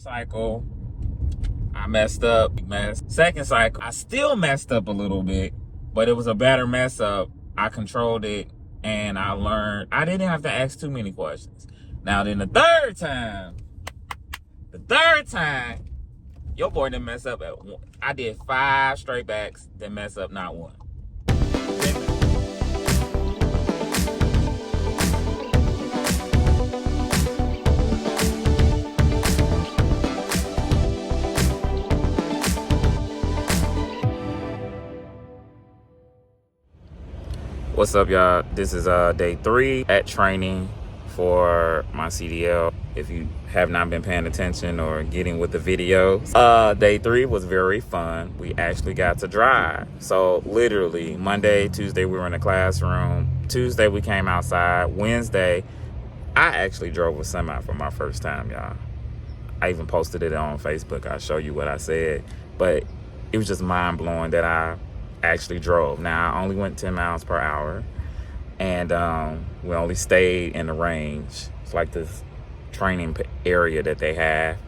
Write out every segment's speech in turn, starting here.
cycle, I messed up. Second cycle, I still messed up a little bit, but it was a better mess up. I controlled it, and I learned. I didn't have to ask too many questions. Now then, the third time, your boy didn't mess up at one. I did 5 straight backs, didn't mess up not one. What's up, y'all? This is day 3 at training for my CDL. If you have not been paying attention or getting with the videos, day 3 was very fun. We actually got to drive. So literally Monday, Tuesday, we were in the classroom. Tuesday, we came outside. Wednesday, I actually drove a semi for my first time, y'all. I even posted it on Facebook. I'll show you what I said. But it was just mind-blowing that I actually drove. Now, I only went 10 miles per hour, and we only stayed in the range. It's like this training area that they have.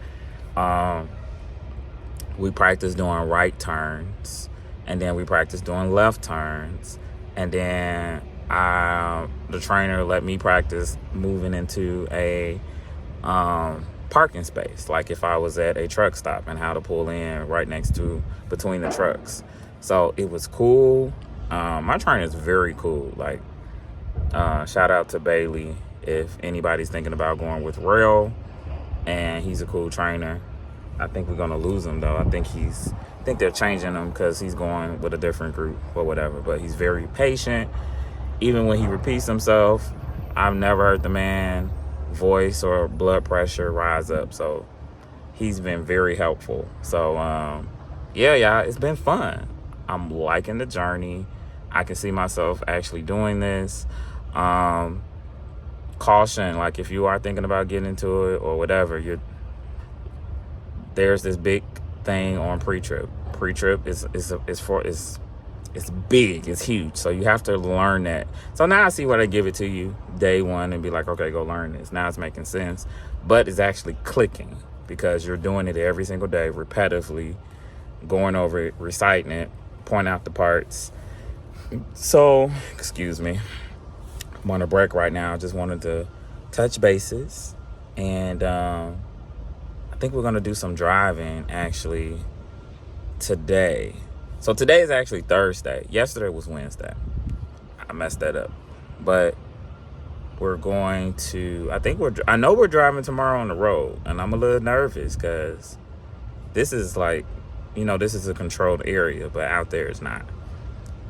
We practiced doing right turns, and then we practiced doing left turns, and then the trainer let me practice moving into a parking space, like if I was at a truck stop, and how to pull in right next to between the trucks. So it was cool. My trainer is very cool. Like, shout out to Bailey if anybody's thinking about going with rail, and he's a cool trainer. I think we're gonna lose him though. I think they're changing him because he's going with a different group or whatever. But he's very patient. Even when he repeats himself, I've never heard the man voice or blood pressure rise up. So he's been very helpful. So yeah, it's been fun. I'm liking the journey. I can see myself actually doing this. Caution, like if you are thinking about getting into it or whatever, there's this big thing on pre-trip. Pre-trip is big, it's huge. So you have to learn that. So now I see why they give it to you day 1 and be like, okay, go learn this. Now it's making sense, but it's actually clicking because you're doing it every single day, repetitively, going over it, reciting it, point out the parts. So, excuse me, I'm on a break right now. I just wanted to touch bases, and I think we're gonna do some driving actually today. So today is actually Thursday. Yesterday was Wednesday. I messed that up, but we're going to, I know we're driving tomorrow on the road, and I'm a little nervous because this is like, this is a controlled area, but out there it's not.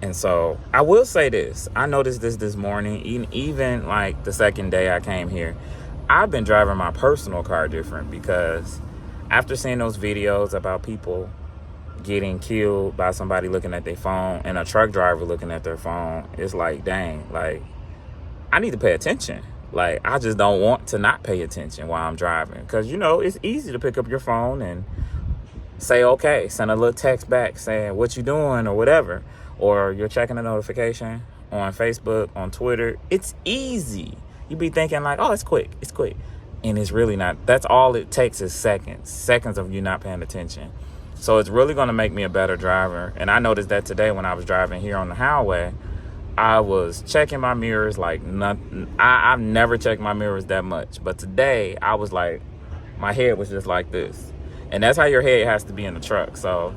And so I will say this. I noticed this morning, even like the second day I came here, I've been driving my personal car different because after seeing those videos about people getting killed by somebody looking at their phone and a truck driver looking at their phone, it's like, dang, like I need to pay attention. Like I just don't want to not pay attention while I'm driving because, it's easy to pick up your phone and say, okay, send a little text back saying what you doing or whatever, or you're checking a notification on Facebook, on Twitter. It's easy. You be thinking like, oh, it's quick. And it's really not. That's all it takes is seconds of you not paying attention. So it's really going to make me a better driver. And I noticed that today when I was driving here on the highway, I was checking my mirrors like nothing. I've never checked my mirrors that much. But today I was like, my head was just like this. And that's how your head has to be in the truck. So,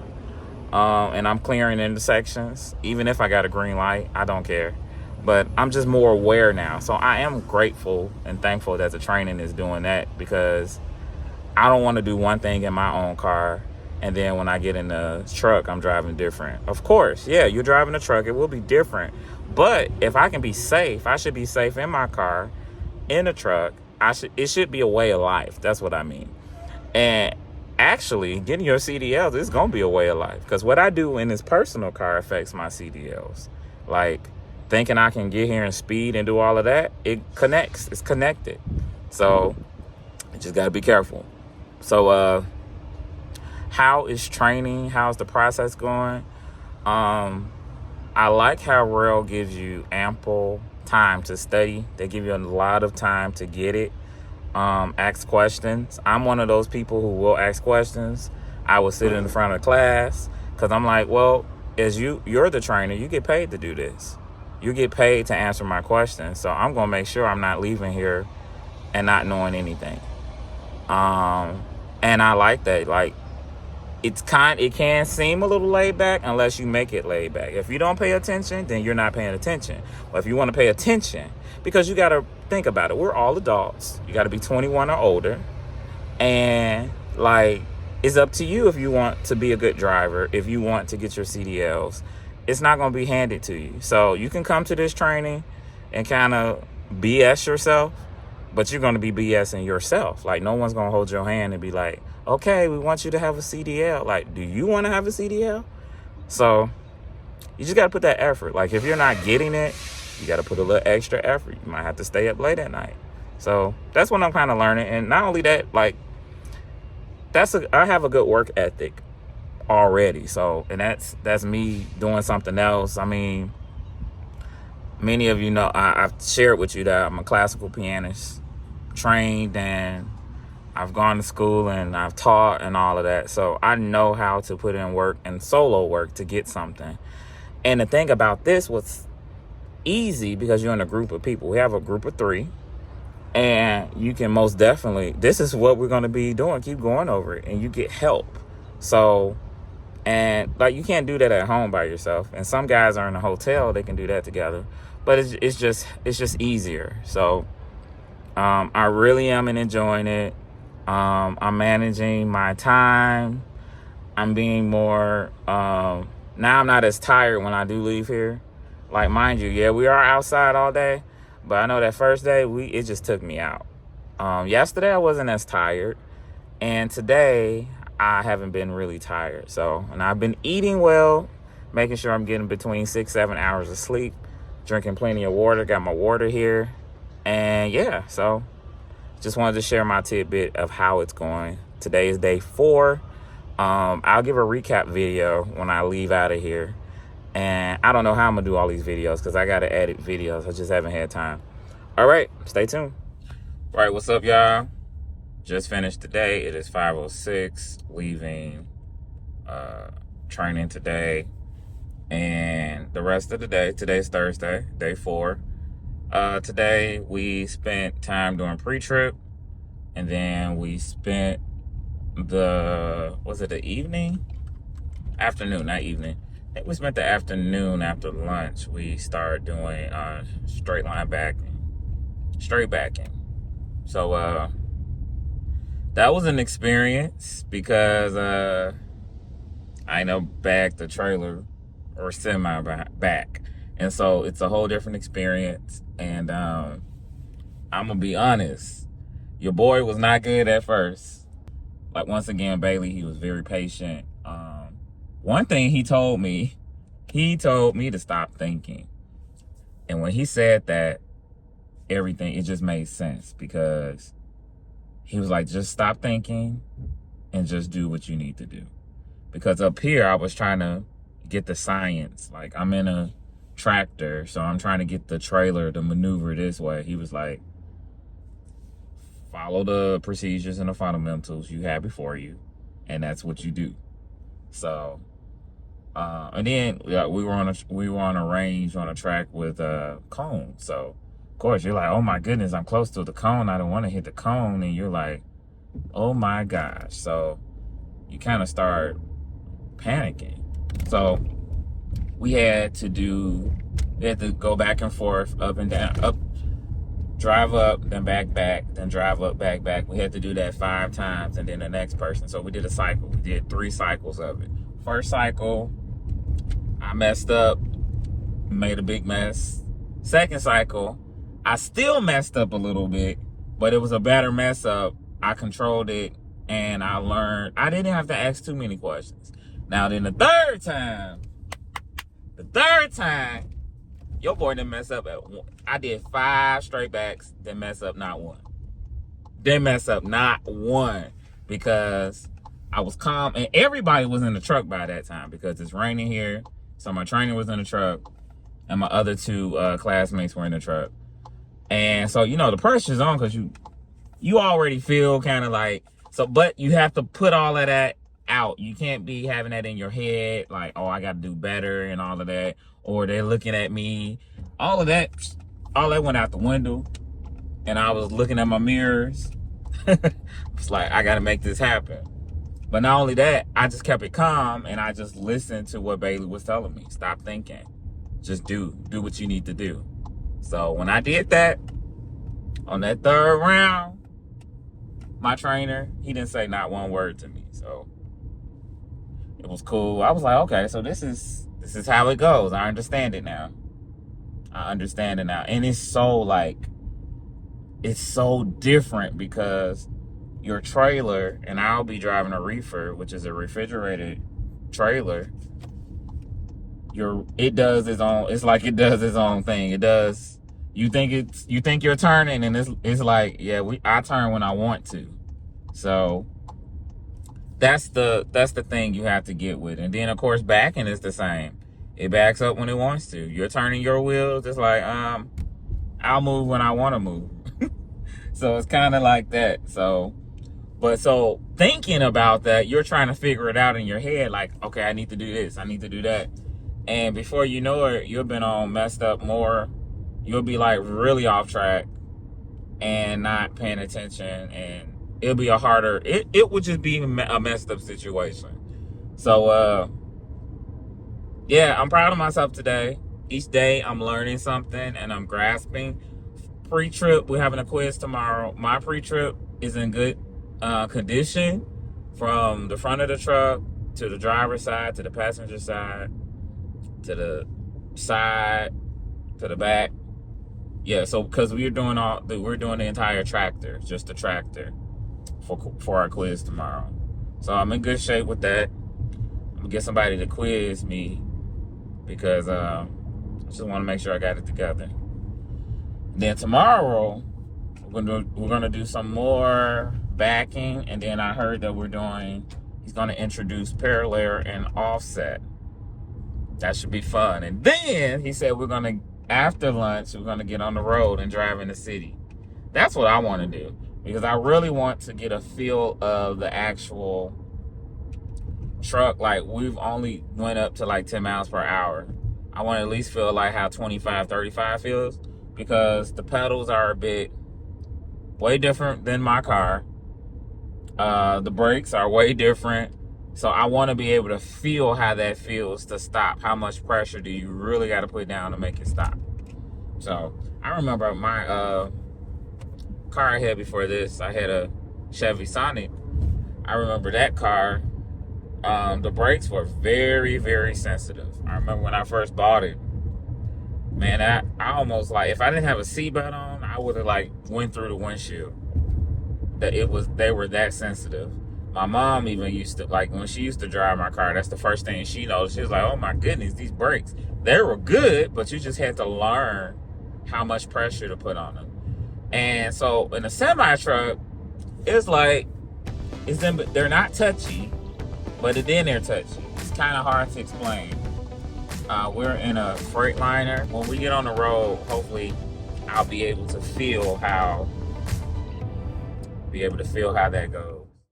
and I'm clearing intersections. Even if I got a green light, I don't care. But I'm just more aware now. So I am grateful and thankful that the training is doing that because I don't want to do one thing in my own car. And then when I get in the truck, I'm driving different. Of course, yeah, you're driving a truck. It will be different. But if I can be safe, I should be safe in my car, in the truck. It should be a way of life. That's what I mean. And actually, getting your CDLs is going to be a way of life. Because what I do in this personal car affects my CDLs. Like, thinking I can get here and speed and do all of that, it connects. It's connected. So, you just got to be careful. So, how is training? How's the process going? I like how Rail gives you ample time to study. They give you a lot of time to get it. ask questions. I'm one of those people who will ask questions. I will sit in the front of the class because I'm like, well, as you're the trainer, you get paid to do this. You get paid to answer my questions. So I'm going to make sure I'm not leaving here and not knowing anything. And I like that. Like, it can seem a little laid back unless you make it laid back. If you don't pay attention, then you're not paying attention. But if you want to pay attention, because you got to think about it, we're all adults. You got to be 21 or older. And like, it's up to you if you want to be a good driver, if you want to get your CDLs. It's not going to be handed to you. So you can come to this training and kind of BS yourself, but you're going to be BSing yourself. Like, no one's going to hold your hand and be like, okay, we want you to have a CDL. Like, do you want to have a CDL? So you just got to put that effort. Like, if you're not getting it, you got to put a little extra effort. You might have to stay up late at night. So that's what I'm kind of learning. And not only that, like, I have a good work ethic already. So, and that's me doing something else. I mean, many of you know, I've shared with you that I'm a classical pianist, trained, and I've gone to school and I've taught and all of that. So I know how to put in work and solo work to get something. And the thing about this was easy because you're in a group of people. We have a group of 3. And you can most definitely, this is what we're going to be doing. Keep going over it. And you get help. So, and like, you can't do that at home by yourself. And some guys are in a hotel. They can do that together. But it's just easier. So, I really am enjoying it. I'm managing my time. I'm being more, now I'm not as tired when I do leave here. Like, mind you, yeah, we are outside all day. But I know that first day, it just took me out. Yesterday, I wasn't as tired. And today, I haven't been really tired. So, and I've been eating well, making sure I'm getting between 6-7 hours of sleep, drinking plenty of water, got my water here. And yeah, so just wanted to share my tidbit of how it's going. Today is day 4. I'll give a recap video when I leave out of here. And I don't know how I'm going to do all these videos because I got to edit videos. I just haven't had time. All right, stay tuned. All right, what's up, y'all? Just finished today. It is 5:06, leaving training today. And the rest of the day, today's Thursday, day 4. Today, we spent time doing pre-trip. And then we spent the evening? Afternoon, not evening. I think we spent the afternoon after lunch. We started doing straight backing. So that was an experience because I know back the trailer or semi back, and so it's a whole different experience. And I'm gonna be honest, your boy was not good at first. Like, once again, Bailey, he was very patient. One thing he told me to stop thinking. And when he said that, it just made sense, because he was like, just stop thinking and just do what you need to do. Because up here, I was trying to get the science. Like, I'm in a tractor, so I'm trying to get the trailer to maneuver this way. He was like, follow the procedures and the fundamentals you have before you, and that's what you do. So, and then we were on a range on a track with cone. So, of course, you're like, oh my goodness, I'm close to the cone. I don't want to hit the cone. And you're like, oh my gosh. So you kind of start panicking. So we had to go back and forth, up and down, drive up, then back, then drive up, back. We had to do that 5 times, and then the next person. So we did a cycle. We did 3 cycles of it. First cycle, I messed up, made a big mess. Second cycle, I still messed up a little bit, but it was a better mess up. I controlled it, and I learned. I didn't have to ask too many questions. Now then, the third time, your boy didn't mess up at one. I did 5 straight backs, didn't mess up not one. Because I was calm, and everybody was in the truck by that time because it's raining here. So my trainer was in the truck, and my other 2 classmates were in the truck. And so, the pressure's on because you already feel kind of like, so, but you have to put all of that out. You can't be having that in your head, like, oh, I got to do better and all of that, or they're looking at me. All of that went out the window, and I was looking at my mirrors. It's like, I got to make this happen. But not only that, I just kept it calm, and I just listened to what Bailey was telling me. Stop thinking. Just do what you need to do. So when I did that, on that third round, my trainer, he didn't say not one word to me. So it was cool. I was like, okay, so this is how it goes. I understand it now. And it's so different because your trailer, and I'll be driving a reefer, which is a refrigerated trailer. It does its own. It's like it does its own thing. It does. You think you're turning, and it's like, yeah, I turn when I want to. So that's the thing you have to get with. And then of course backing is the same. It backs up when it wants to. You're turning your wheels. It's like, I'll move when I want to move. So it's kind of like that. So thinking about that, you're trying to figure it out in your head. Like, okay, I need to do this. I need to do that. And before you know it, you've been on messed up more. You'll be like really off track and not paying attention. And it'll be it would just be a messed up situation. So, yeah, I'm proud of myself today. Each day I'm learning something and I'm grasping. Pre-trip, we're having a quiz tomorrow. My pre-trip is in good condition, from the front of the truck to the driver's side to the passenger side to the side to the back. Yeah, so because we're doing the entire tractor, just the tractor for our quiz tomorrow. So I'm in good shape with that. I'm gonna get somebody to quiz me because I just want to make sure I got it together. Then tomorrow we're gonna do some more backing, and then I heard that he's gonna introduce parallel and offset. That should be fun. And then he said after lunch we're gonna get on the road and drive in the city. That's what I want to do, because I really want to get a feel of the actual truck. Like, we've only went up to like 10 miles per hour. I want to at least feel like how 25, 35 feels, because the pedals are way different than my car. The brakes are way different. So I want to be able to feel how that feels to stop. How much pressure do you really got to put down to make it stop? So I remember my car I had before this. I had a Chevy Sonic. I remember that car. The brakes were very, very sensitive. I remember when I first bought it, man, I almost, like, if I didn't have a seatbelt on, I would have like went through the windshield. They were that sensitive. My mom even used to, like, when she used to drive my car, that's the first thing she noticed. She was like, oh my goodness, these brakes, they were good, but you just had to learn how much pressure to put on them. And so in a semi truck, it's like, they're not touchy, but then they're touchy. It's kind of hard to explain. We're in a Freightliner. When we get on the road, hopefully I'll be able to feel how that goes.